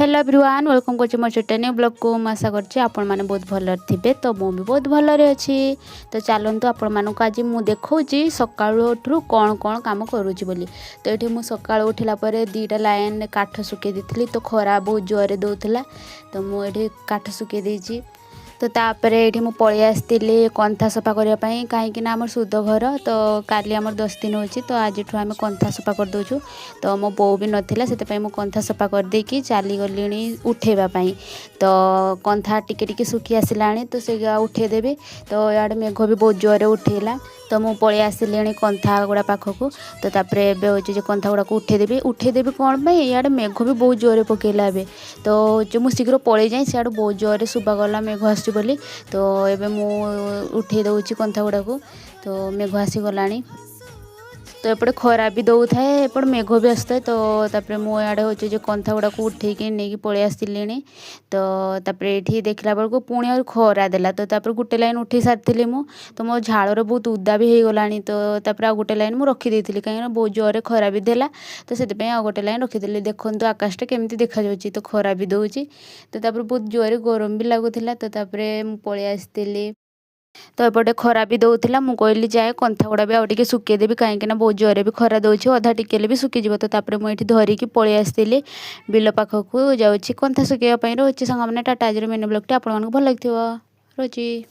Hello everyone welcome करछि मोर छोटे new blog को आशा करछि आपण माने बहुत भल थिबे। तो मु भी बहुत भलरे अछि। तो चलंतु आपण मानक आज मु देखौछि सकाळु उठरू कोन कोन काम करूछि बोली। तो एठी मु सकाळु उठिला परे दीटा लाइन काठ सुके दिथली तो खरा बहुत जोरे दउथला तो मु एठी काठ सुके देछि। तो तापरे ये मुझे पलि आसती कंथा सफा करने कहीं आम सुध घर तो काली आम 10 दिन हो तो आज आम कंथा सफा करदे। तो मो बो भी नाला से कंथा सफा करदे कि चली गली उठेबापी। तो कंथा टिके टिके सुखी आसला तो से उठेदेवी। तो इे मेघ भी बहुत जोरे उठेला तो मुझे पलि आसली कंथा गुड़ा पाखक। तो तापरे हूँ कंथा गुड़ा उठेदेवी कौन इे मेघ भी बहुत जोरे पकेला। तो मुझे शीघ्र पलि जाए सियाड़ बहुत जोरे शुभागला मेघ आस बोली। तो एबे मु उठे दउची कंथा गुड़ा को तो मेघ आसीगला। तो एपटे खरा भी दौ थाए एपटे मेघ भी आसता है। तो तापरे मु आड़े होचे जो कंथा गुड़ा को उठेकी नहीं पलि आसली। तो तापरे एठी देखला बेलको पुणी आ खरा देला। तो तापरे गुटे लाइन उठे सारी मु तो मो झाड़र बहुत उदा भी हो गलानी। तो तापरे आ गोटे लाइन मु रखी देथिली कहीं बहुत जोरे खरा भी देला। तो से आ गोटे लाइन रखीदेली। देखो आकाशटा केमती देखा जाउची तो खरा भी दउची। तो तापरे बहुत जोरे गरम भी लागुथिला। तो तापरे मु पलि आसतिली। तो एपटे खरा भी दउथिला मु कहली जाए कंथा गुड़ा भी आउटे सुके देवी कहीं बहुत जोरे भी खरा दउची अधा टिकेले भी सुखी जीव। तो तापरे मु एठी धरिकी पलि आसतिली बिल पाखक जाउची कंथा सुकेया पई। रोची संग माने टाटा आज मेनू ब्लॉग टी आपण मानक भल लागथिबो रोची।